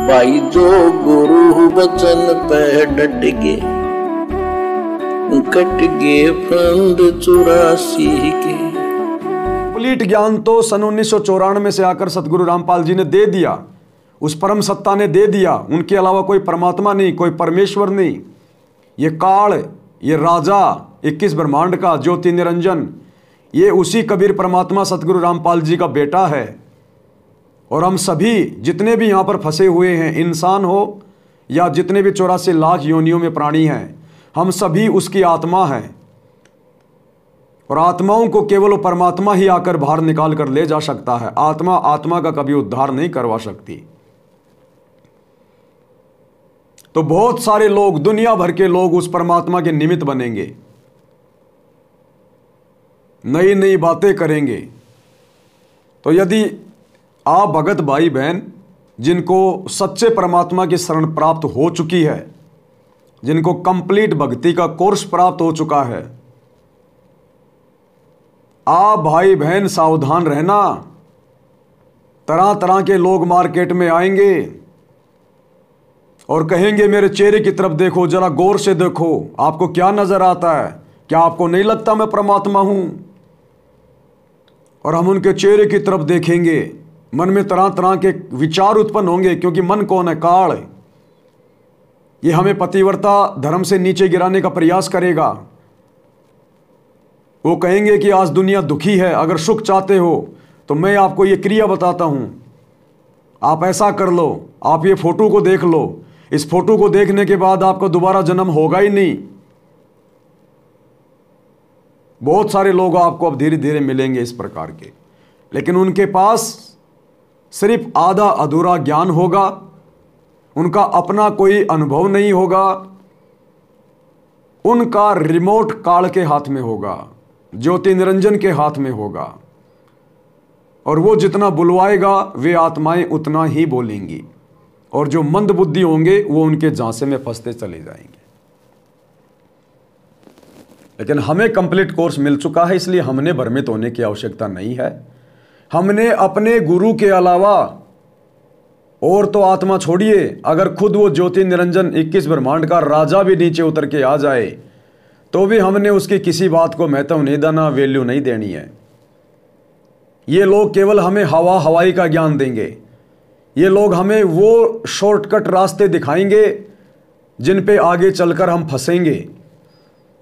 भाई जो गुरु बचन पे डट गे, कट गे फंद 84 के। कंप्लीट ज्ञान तो सन 1994 से आकर सतगुरु रामपाल जी ने दे दिया, उस परम सत्ता ने दे दिया। उनके अलावा कोई परमात्मा नहीं, कोई परमेश्वर नहीं। ये काल, ये राजा 21 ब्रह्मांड का ज्योति निरंजन, ये उसी कबीर परमात्मा सतगुरु रामपाल जी का बेटा है। और हम सभी जितने भी यहाँ पर फंसे हुए हैं, इंसान हो या जितने भी 84 लाख योनियों में प्राणी हैं, हम सभी उसकी आत्मा हैं। और आत्माओं को केवल परमात्मा ही आकर बाहर निकाल कर ले जा सकता है। आत्मा आत्मा का कभी उद्धार नहीं करवा सकती। तो बहुत सारे लोग, दुनिया भर के लोग उस परमात्मा के निमित्त बनेंगे, नई नई बातें करेंगे। तो यदि आप भगत भाई बहन जिनको सच्चे परमात्मा की शरण प्राप्त हो चुकी है, जिनको कंप्लीट भक्ति का कोर्स प्राप्त हो चुका है, आप भाई बहन सावधान रहना। तरह तरह के लोग मार्केट में आएंगे और कहेंगे मेरे चेहरे की तरफ देखो, जरा गौर से देखो, आपको क्या नजर आता है? क्या आपको नहीं लगता मैं परमात्मा हूं? और हम उनके चेहरे की तरफ देखेंगे, मन में तरह तरह के विचार उत्पन्न होंगे, क्योंकि मन कौन है? काल। ये हमें पतिव्रता धर्म से नीचे गिराने का प्रयास करेगा। वो कहेंगे कि आज दुनिया दुखी है, अगर सुख चाहते हो तो मैं आपको ये क्रिया बताता हूं, आप ऐसा कर लो, आप ये फोटो को देख लो, इस फोटो को देखने के बाद आपका दोबारा जन्म होगा ही नहीं। बहुत सारे लोग आपको अब धीरे धीरे मिलेंगे इस प्रकार के, लेकिन उनके पास सिर्फ आधा अधूरा ज्ञान होगा, उनका अपना कोई अनुभव नहीं होगा, उनका रिमोट काल के हाथ में होगा, ज्योति निरंजन के हाथ में होगा। और वो जितना बुलवाएगा वे आत्माएं उतना ही बोलेंगी, और जो मंद बुद्धि होंगे वो उनके झांसे में फंसते चले जाएंगे। लेकिन हमें कंप्लीट कोर्स मिल चुका है, इसलिए हमने भ्रमित होने की आवश्यकता नहीं है। हमने अपने गुरु के अलावा और तो आत्मा छोड़िए, अगर खुद वो ज्योति निरंजन 21 ब्रह्मांड का राजा भी नीचे उतर के आ जाए तो भी हमने उसकी किसी बात को महत्व नहीं देना, वैल्यू नहीं देनी है। ये लोग केवल हमें हवाई का ज्ञान देंगे। ये लोग हमें वो शॉर्टकट रास्ते दिखाएंगे जिन पे आगे चलकर हम फंसेंगे।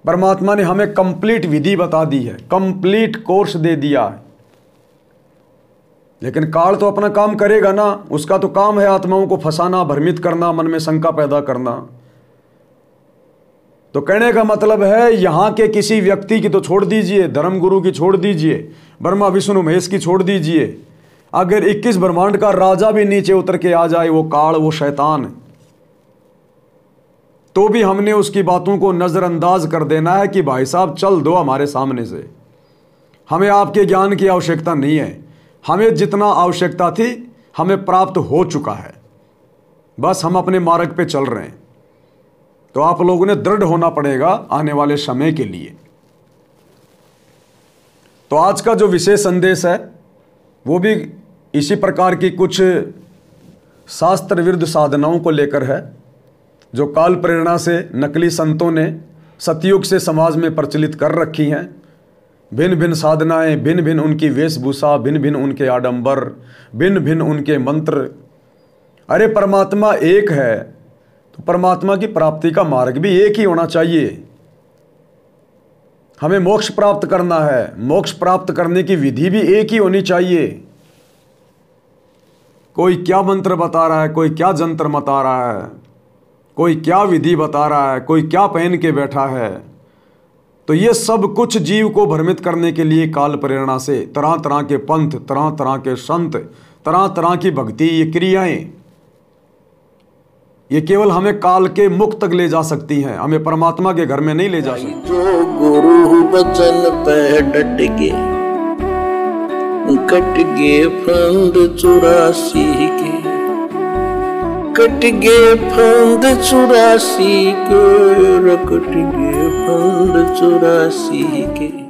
परमात्मा ने हमें कंप्लीट विधि बता दी है, कंप्लीट कोर्स दे दिया है। लेकिन काल तो अपना काम करेगा ना, उसका तो काम है आत्माओं को फंसाना, भ्रमित करना, मन में शंका पैदा करना। तो कहने का मतलब है यहां के किसी व्यक्ति की तो छोड़ दीजिए, धर्म गुरु की छोड़ दीजिए, ब्रह्मा विष्णु महेश की छोड़ दीजिए, अगर 21 ब्रह्मांड का राजा भी नीचे उतर के आ जाए, वो काल, वो शैतान, तो भी हमने उसकी बातों को नजरअंदाज कर देना है कि भाई साहब चल दो हमारे सामने से, हमें आपके ज्ञान की आवश्यकता नहीं है, हमें जितना आवश्यकता थी हमें प्राप्त हो चुका है, बस हम अपने मार्ग पे चल रहे हैं। तो आप लोगों ने दृढ़ होना पड़ेगा आने वाले समय के लिए। तो आज का जो विशेष संदेश है वो भी इसी प्रकार की कुछ शास्त्र विरुद्ध साधनाओं को लेकर है, जो काल प्रेरणा से नकली संतों ने सतयुग से समाज में प्रचलित कर रखी हैं। भिन्न भिन्न साधनाएं, भिन्न भिन्न उनकी वेशभूषा, भिन्न भिन्न उनके आडंबर, भिन्न भिन्न उनके मंत्र। अरे परमात्मा एक है तो परमात्मा की प्राप्ति का मार्ग भी एक ही होना चाहिए। हमें मोक्ष प्राप्त करना है, मोक्ष प्राप्त करने की विधि भी एक ही होनी चाहिए। कोई क्या मंत्र बता रहा है, कोई क्या जंतर बता रहा है, कोई क्या विधि बता रहा है, कोई क्या पहन के बैठा है। तो ये सब कुछ जीव को भ्रमित करने के लिए काल प्रेरणा से तरह तरह के पंथ, तरह तरह के संत, तरह तरह की भक्ति, ये क्रियाएं, ये केवल हमें काल के मुख तक ले जा सकती हैं, हमें परमात्मा के घर में नहीं ले जा सकती। जो गुरु बचन पे डट गे, कट गे फंद 84 के, कट गे फंद 84 के, कट गे फंद 84 के।